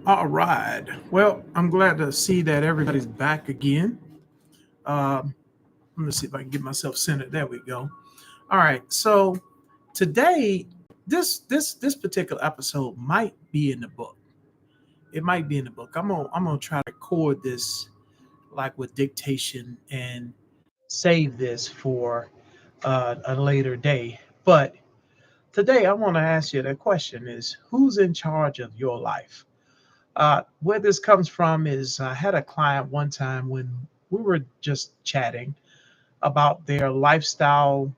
All right. Well, I'm glad to see that everybody's back again. Um, let me see if I can get myself centered. There we go. All right. So today, this particular episode might be in the book. It might be in the book. I'm gonna try to record this like with dictation and save this for a later day. But today, I want to ask you the question: Is who's in charge of your life? Where this comes from is I had a client one time when we were just chatting about their lifestyle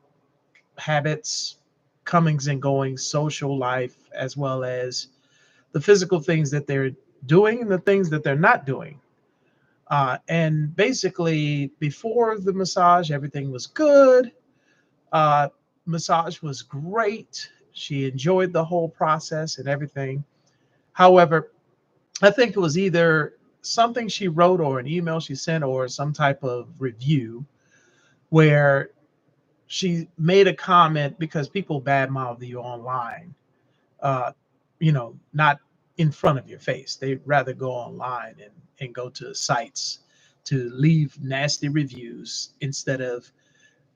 habits, comings and goings, social life, as well as the physical things that they're doing and the things that they're not doing. And basically, before the massage, everything was good. Uh, Massage was great. She enjoyed the whole process and everything. However, I think it was either something she wrote or an email she sent or some type of review where she made a comment because people badmouth you online, uh, not in front of your face. They'd rather go online and go to sites to leave nasty reviews instead of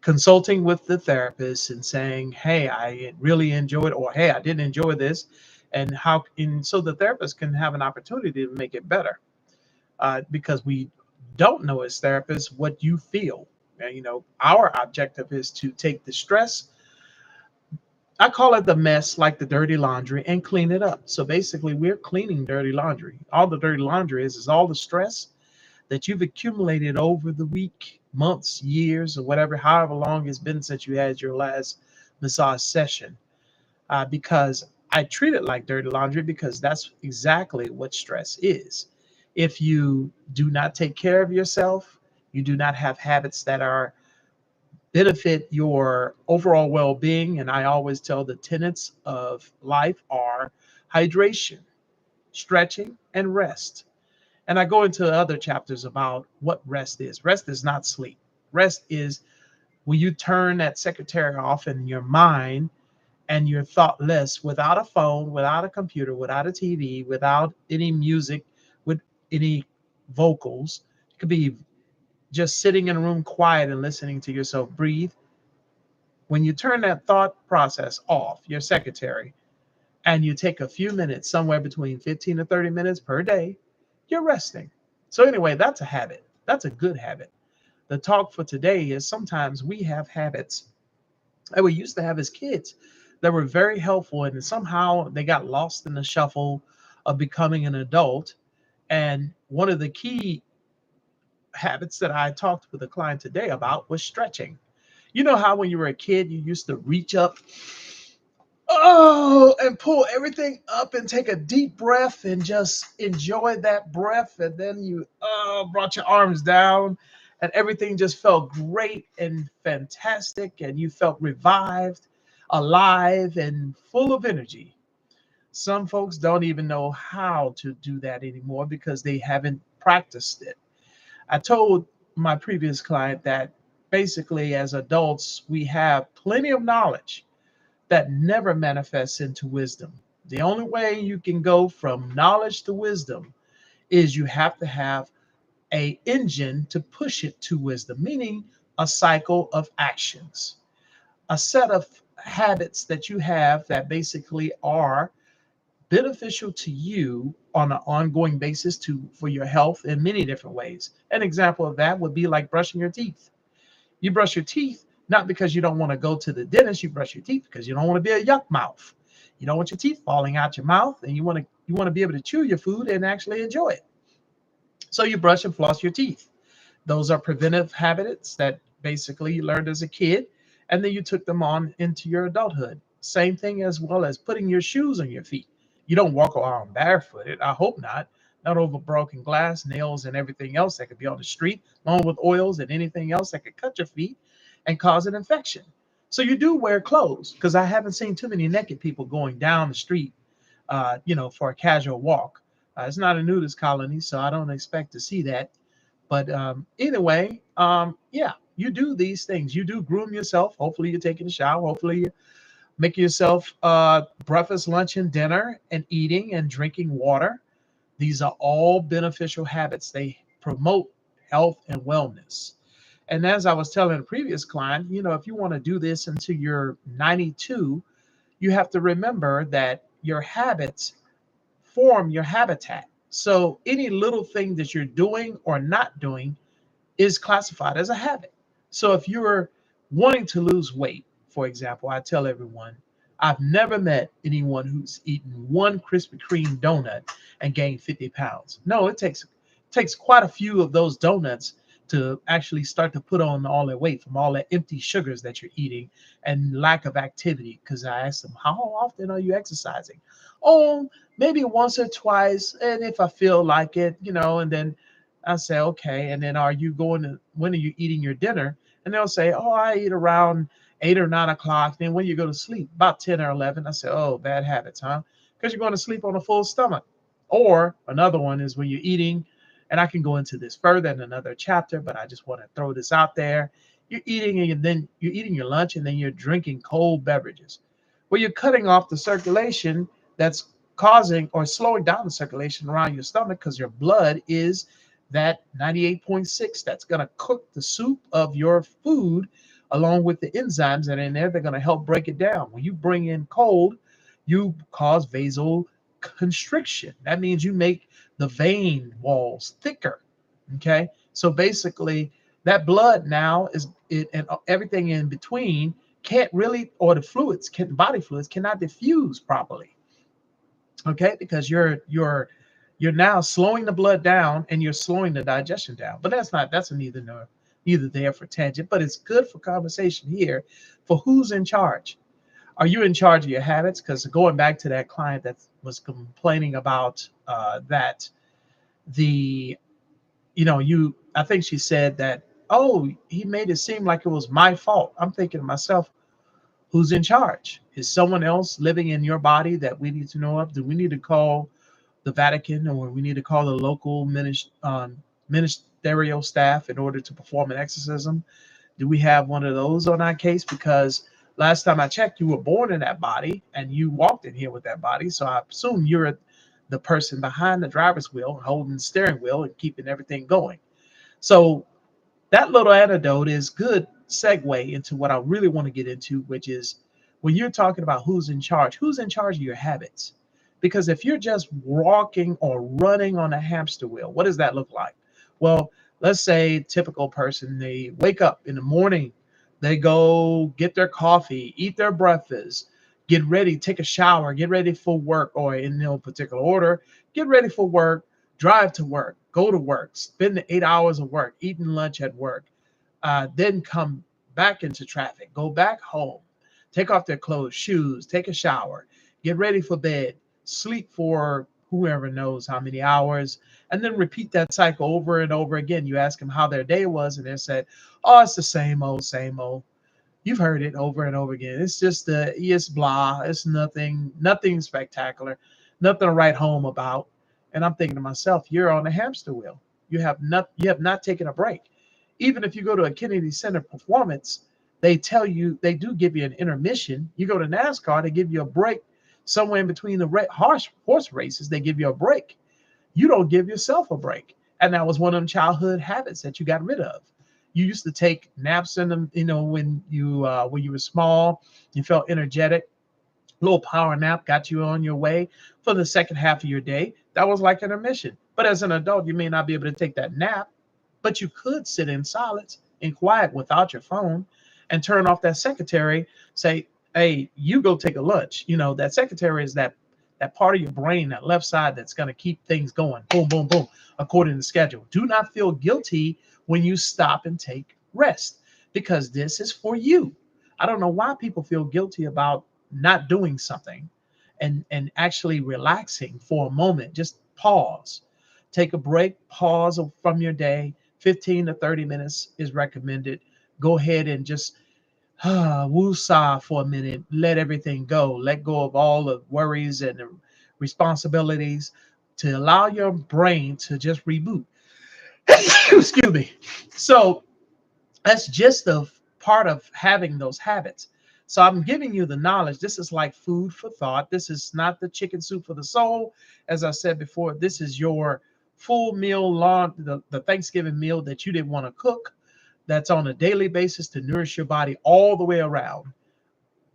consulting with the therapist and saying, hey, I really enjoyed, or hey, I didn't enjoy this. And so the therapist can have an opportunity to make it better because we don't know as therapists what you feel. And, our objective is to take the stress. I call it the mess, like the dirty laundry, and clean it up. So basically, we're cleaning dirty laundry. All the dirty laundry is all the stress that you've accumulated over the week, months, years, or whatever, however long it's been since you had your last massage session. Because I treat it like dirty laundry because that's exactly what stress is. If you do not take care of yourself, you do not have habits that are benefit your overall well-being. And I always tell the tenets of life are hydration, stretching, and rest. And I go into other chapters about what rest is. Rest is not sleep. Rest is when you turn that secretary off in your mind and you're thoughtless without a phone, without a computer, without a TV, without any music, with any vocals. It could be just sitting in a room quiet and listening to yourself breathe. When you turn that thought process off, your secretary, and you take a few minutes, somewhere between 15 to 30 minutes per day, you're resting. So, anyway, that's a habit. That's a good habit. The talk for today is sometimes we have habits that we used to have as kids that were very helpful, and somehow they got lost in the shuffle of becoming an adult. And one of the key habits that I talked with a client today about was stretching. You know how when you were a kid, you used to reach up, and pull everything up and take a deep breath and just enjoy that breath. And then you brought your arms down and everything just felt great and fantastic. And you felt revived, alive, and full of energy. Some folks don't even know how to do that anymore because they haven't practiced it. I told my previous client that basically, as adults, we have plenty of knowledge that never manifests into wisdom. The only way you can go from knowledge to wisdom is you have to have a engine to push it to wisdom, meaning a cycle of actions, a set of habits that you have that basically are beneficial to you on an ongoing basis to for your health in many different ways. An example of that would be like brushing your teeth. You brush your teeth not because you don't want to go to the dentist. You brush your teeth because you don't want to be a yuck mouth. You don't want your teeth falling out your mouth, and you want to be able to chew your food and actually enjoy it. So you brush and floss your teeth. Those are preventive habits that basically you learned as a kid, and then you took them on into your adulthood. Same thing as well as putting your shoes on your feet. You don't walk around barefooted. I hope not. Not over broken glass, nails, and everything else that could be on the street, along with oils and anything else that could cut your feet and cause an infection. So you do wear clothes because I haven't seen too many naked people going down the street, for a casual walk. It's not a nudist colony, so I don't expect to see that. But either way, yeah, you do these things. You do groom yourself. Hopefully, you're taking a shower. Hopefully, you make yourself breakfast, lunch, and dinner, and eating and drinking water. These are all beneficial habits. They promote health and wellness. And as I was telling a previous client, if you want to do this until you're 92, you have to remember that your habits form your habitat. So any little thing that you're doing or not doing is classified as a habit. So if you're wanting to lose weight, for example, I tell everyone, I've never met anyone who's eaten one Krispy Kreme donut and gained 50 pounds. No, it takes quite a few of those donuts to actually start to put on all their weight from all the empty sugars that you're eating and lack of activity. Because I asked them, how often are you exercising? Oh, maybe once or twice, and if I feel like it, and then I say, okay. And then when are you eating your dinner? And they'll say, oh, I eat around 8 or 9 o'clock. Then when you go to sleep, about 10 or 11, I say, oh, bad habits, huh? Because you're going to sleep on a full stomach. Or another one is when you're eating, and I can go into this further in another chapter, but I just want to throw this out there. You're eating and then you're eating your lunch and then you're drinking cold beverages. Well, you're cutting off the circulation that's causing or slowing down the circulation around your stomach because your blood is that 98.6 that's going to cook the soup of your food along with the enzymes that are in there. They're going to help break it down. When you bring in cold, you cause vasoconstriction. That means you make the vein walls thicker. Okay. So basically, that blood now is it, and everything in between can't really, or the body fluids cannot diffuse properly. Okay, because you're now slowing the blood down and you're slowing the digestion down. But that's a neither there for tangent, but it's good for conversation here for who's in charge. Are you in charge of your habits? Because going back to that client that was complaining about that the I think she said that, oh, he made it seem like it was my fault. I'm thinking to myself, who's in charge? Is someone else living in your body that we need to know of? Do we need to call the Vatican, or we need to call the local ministerial staff in order to perform an exorcism? Do we have one of those on our case? Because last time I checked, you were born in that body and you walked in here with that body. So I assume you're the person behind the driver's wheel, holding the steering wheel and keeping everything going. So that little anecdote is good segue into what I really want to get into, which is when you're talking about who's in charge of your habits? Because if you're just walking or running on a hamster wheel, what does that look like? Well, let's say typical person, they wake up in the morning, they go get their coffee, eat their breakfast, get ready, take a shower, get ready for work, or in no particular order, get ready for work, drive to work, go to work, spend the 8 hours of work, eating lunch at work, then come back into traffic, go back home, take off their clothes, shoes, take a shower, get ready for bed, sleep for whoever knows how many hours, and then repeat that cycle over and over again. You ask them how their day was, and they said, oh, it's the same old, same old. You've heard it over and over again. It's just it's blah. It's nothing spectacular, nothing to write home about. And I'm thinking to myself, you're on a hamster wheel. You have not taken a break. Even if you go to a Kennedy Center performance, they do give you an intermission. You go to NASCAR, they give you a break somewhere in between the horse races. They give you a break. You don't give yourself a break. And that was one of them childhood habits that you got rid of. You used to take naps in them, when you were small, you felt energetic. A little power nap got you on your way for the second half of your day. That was like an intermission. But as an adult, you may not be able to take that nap, but you could sit in silence and quiet without your phone and turn off that secretary, say, hey, you go take a lunch. That secretary is that part of your brain, that left side that's going to keep things going. Boom, boom, boom, according to schedule. Do not feel guilty when you stop and take rest, because this is for you. I don't know why people feel guilty about not doing something and actually relaxing for a moment. Just pause, take a break, pause from your day. 15 to 30 minutes is recommended. Go ahead and just woosah for a minute. Let everything go. Let go of all the worries and the responsibilities to allow your brain to just reboot. Excuse me. So that's just a part of having those habits. So I'm giving you the knowledge. This is like food for thought. This is not the chicken soup for the soul. As I said before, this is your full meal, the Thanksgiving meal that you didn't want to cook, that's on a daily basis to nourish your body all the way around,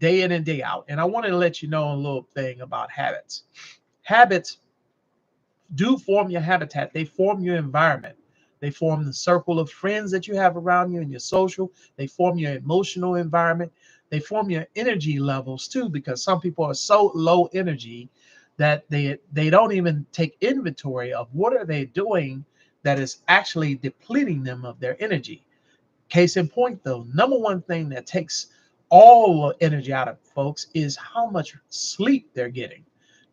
day in and day out. And I wanted to let you know a little thing about habits. Habits do form your habitat. They form your environment. They form the circle of friends that you have around you and your social. They form your emotional environment. They form your energy levels too, because some people are so low energy that they don't even take inventory of what are they doing that is actually depleting them of their energy. Case in point, though, number one thing that takes all the energy out of folks is how much sleep they're getting.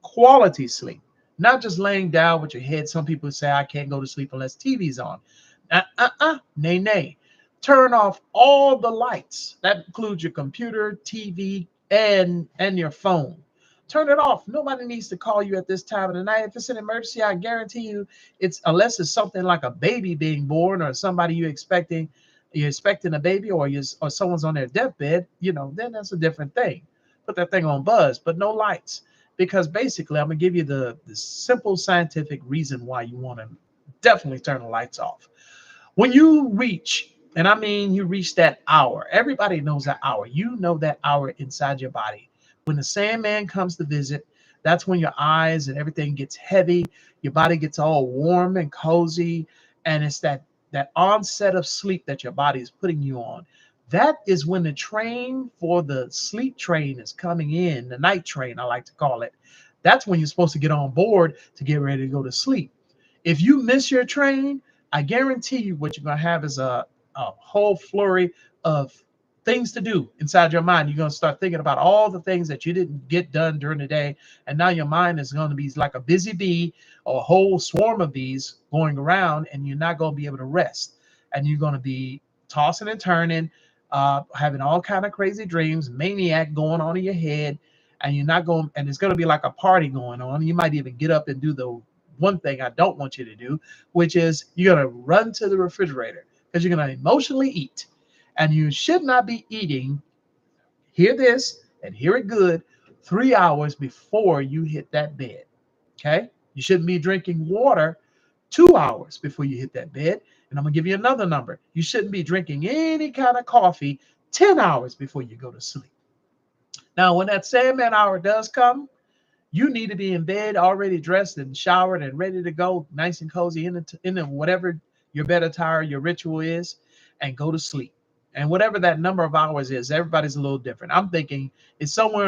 Quality sleep, not just laying down with your head. Some people say, I can't go to sleep unless TV's on. Nay, nay. Turn off all the lights. That includes your computer, TV, and your phone. Turn it off. Nobody needs to call you at this time of the night. If it's an emergency, I guarantee you, it's unless it's something like a baby being born or somebody you're expecting a baby, or someone's on their deathbed, then that's a different thing. Put that thing on buzz, but no lights. Because basically, I'm gonna give you the simple scientific reason why you want to definitely turn the lights off. When you reach, and I mean you reach that hour, everybody knows that hour. You know that hour inside your body. When the Sandman comes to visit, that's when your eyes and everything gets heavy, your body gets all warm and cozy, and it's that onset of sleep that your body is putting you on. That is when the train for the sleep train is coming in, the night train, I like to call it. That's when you're supposed to get on board to get ready to go to sleep. If you miss your train, I guarantee you what you're going to have is a whole flurry of things to do inside your mind. You're going to start thinking about all the things that you didn't get done during the day. And now your mind is going to be like a busy bee or a whole swarm of bees going around, and you're not going to be able to rest. And you're going to be tossing and turning, having all kind of crazy dreams, maniac going on in your head. And you're not going, and it's going to be like a party going on. You might even get up and do the one thing I don't want you to do, which is you're going to run to the refrigerator because you're going to emotionally eat. And you should not be eating, hear this and hear it good, 3 hours before you hit that bed. Okay? You shouldn't be drinking water 2 hours before you hit that bed. And I'm going to give you another number. You shouldn't be drinking any kind of coffee 10 hours before you go to sleep. Now, when that Sandman hour does come, you need to be in bed, already dressed and showered and ready to go, nice and cozy in whatever your bed attire, your ritual is, and go to sleep. And whatever that number of hours is, everybody's a little different. I'm thinking it's somewhere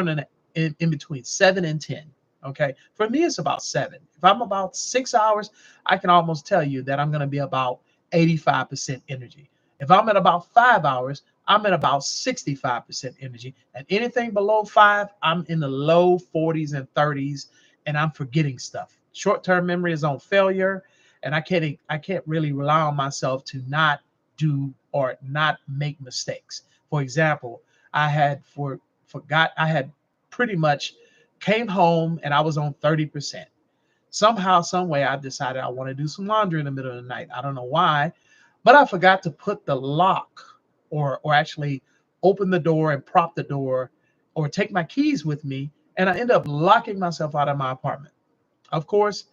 in between 7 and 10. Okay. For me, it's about 7. If I'm about 6 hours, I can almost tell you that I'm going to be about 85% energy. If I'm at about 5 hours, I'm at about 65% energy. And anything below 5, I'm in the low 40s and 30s, and I'm forgetting stuff. Short-term memory is on failure, and I can't really rely on myself to not do or not make mistakes. For example, I had pretty much came home and I was on 30%. Somehow, some way, I decided I want to do some laundry in the middle of the night. I don't know why, but I forgot to put the lock or actually open the door and prop the door or take my keys with me, and I end up locking myself out of my apartment. Of course,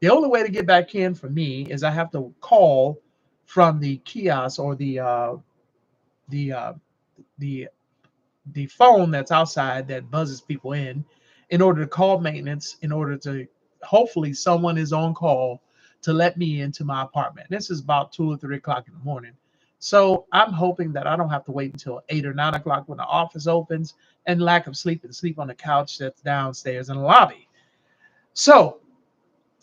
the only way to get back in for me is I have to call from the kiosk or the uh, the the phone that's outside that buzzes people in order to call maintenance, in order to hopefully someone is on call to let me into my apartment. This is about 2 or 3 o'clock in the morning. So I'm hoping that I don't have to wait until 8 or 9 o'clock when the office opens and lack of sleep and sleep on the couch that's downstairs in the lobby. So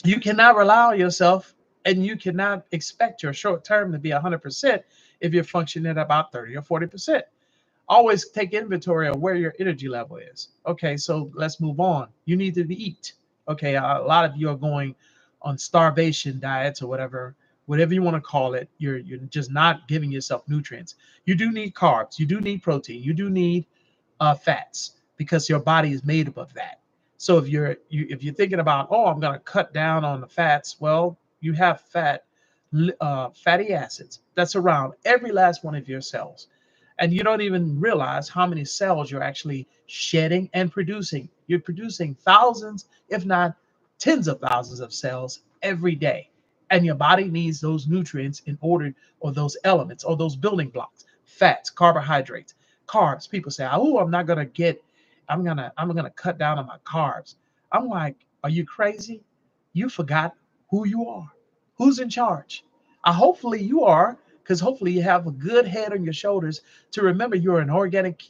you cannot rely on yourself, and you cannot expect your short term to be 100% if you're functioning at about 30 or 40%. Always take inventory of where your energy level is. Okay, so let's move on. You need to eat. Okay, a lot of you are going on starvation diets or whatever you want to call it. You're just not giving yourself nutrients. You do need carbs. You do need protein. You do need fats because your body is made up of that. So if you're thinking about, oh, I'm going to cut down on the fats, well, you have fatty acids that's around every last one of your cells. And you don't even realize how many cells you're actually shedding and producing. You're producing thousands, if not tens of thousands of cells every day. And your body needs those nutrients in order, or those elements, or those building blocks, fats, carbohydrates, carbs. People say, oh, I'm gonna cut down on my carbs. I'm like, are you crazy? You forgot who you are. Who's in charge? Hopefully you are, because hopefully you have a good head on your shoulders to remember you're an organic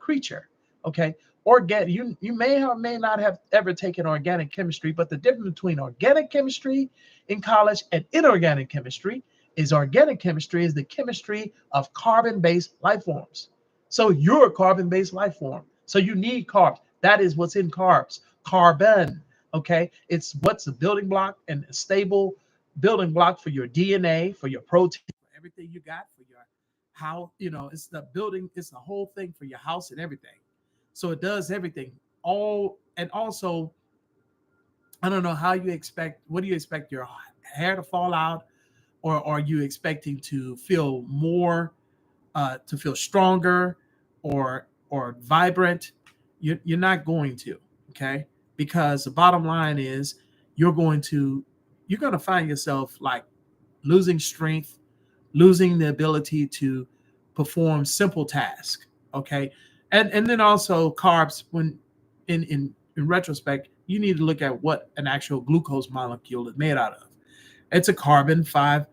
creature. Okay, You may or may not have ever taken organic chemistry, but the difference between organic chemistry in college and inorganic chemistry is organic chemistry is the chemistry of carbon-based life forms. So you're a carbon-based life form. So you need carbs. That is what's in carbs. Carbon. Okay, it's what's the building block and a stable building block for your DNA, for your protein, for everything you got, for your how, it's the building, it's the whole thing for your house and everything. So it does everything. All and also, I don't know how you expect, what do you expect your hair to fall out, or are you expecting to feel more, to feel stronger, or vibrant? You're not going to, okay? Because the bottom line is you're going to you're going to find yourself like losing strength, losing the ability to perform simple tasks. Okay, and then also carbs. When in retrospect, you need to look at what an actual glucose molecule is made out of. It's a carbon five,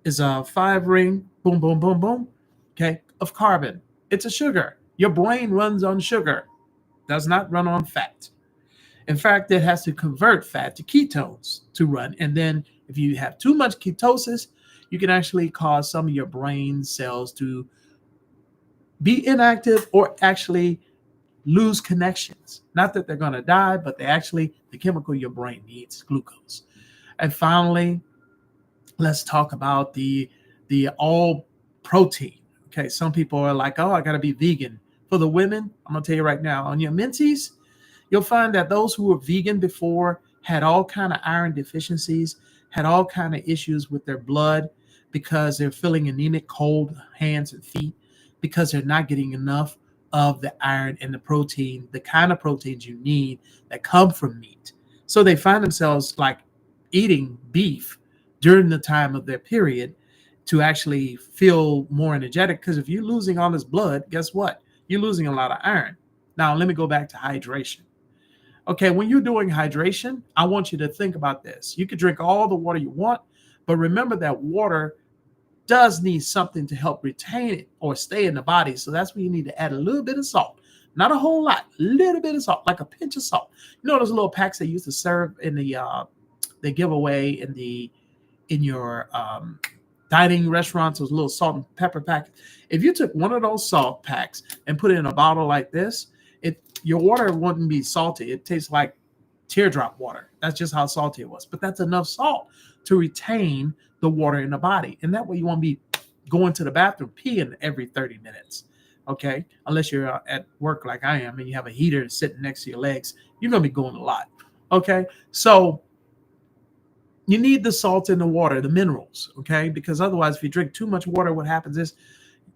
is a five ring, boom, boom, boom, boom. Okay, of carbon. It's a sugar. Your brain runs on sugar, does not run on fat. In fact, it has to convert fat to ketones to run. And then if you have too much ketosis, you can actually cause some of your brain cells to be inactive or actually lose connections. Not that they're going to die, but the chemical your brain needs, glucose. And finally, let's talk about the all protein. Okay, some people are like, oh, I got to be vegan. For the women, I'm going to tell you right now, on your menses, you'll find that those who were vegan before had all kind of iron deficiencies, had all kind of issues with their blood because they're feeling anemic, cold hands and feet, because they're not getting enough of the iron and the protein, the kind of proteins you need that come from meat. So they find themselves like eating beef during the time of their period to actually feel more energetic. Because if you're losing all this blood, guess what? You're losing a lot of iron. Now, let me go back to hydration. Okay, when you're doing hydration, I want you to think about this. You can drink all the water you want, but remember that water does need something to help retain it or stay in the body. So that's when you need to add a little bit of salt. Not a whole lot, a little bit of salt, like a pinch of salt. You know those little packs they used to serve in they give away in your dining restaurants, those little salt and pepper packs. If you took one of those salt packs and put it in a bottle like this, your water wouldn't be salty. It tastes like teardrop water. That's just how salty it was. But that's enough salt to retain the water in the body. And that way you won't be going to the bathroom peeing every 30 minutes. Okay. Unless you're at work like I am and you have a heater sitting next to your legs, you're going to be going a lot. Okay. So you need the salt in the water, the minerals. Okay. Because otherwise, if you drink too much water, what happens is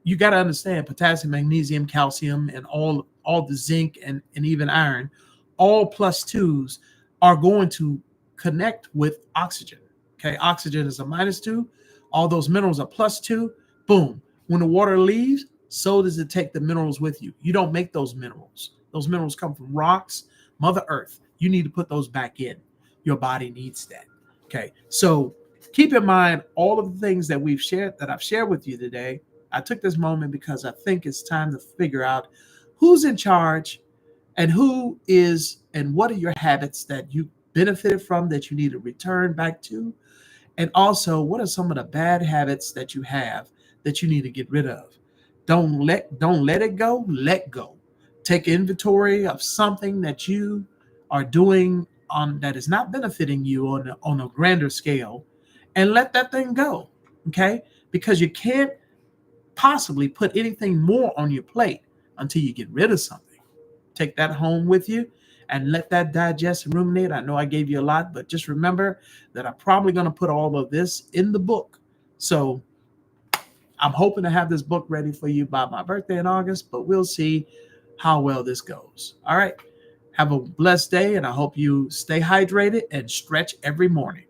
you got to understand potassium, magnesium, calcium, and all the zinc and even iron, all plus twos are going to connect with oxygen. Okay, oxygen is a minus two. All those minerals are plus two. Boom. When the water leaves, so does it take the minerals with you. You don't make those minerals. Those minerals come from rocks, Mother Earth. You need to put those back in. Your body needs that. Okay, so keep in mind all of the things that I've shared with you today. I took this moment because I think it's time to figure out who's in charge and what are your habits that you benefited from that you need to return back to. And also, what are some of the bad habits that you have that you need to get rid of? Don't let it go, let go. Take inventory of something that you are doing on that is not benefiting you on a grander scale, and let that thing go. Okay? Because you can't possibly put anything more on your plate until you get rid of something. Take that home with you and let that digest and ruminate. I know I gave you a lot, but just remember that I'm probably going to put all of this in the book. So I'm hoping to have this book ready for you by my birthday in August, but we'll see how well this goes. All right. Have a blessed day, and I hope you stay hydrated and stretch every morning.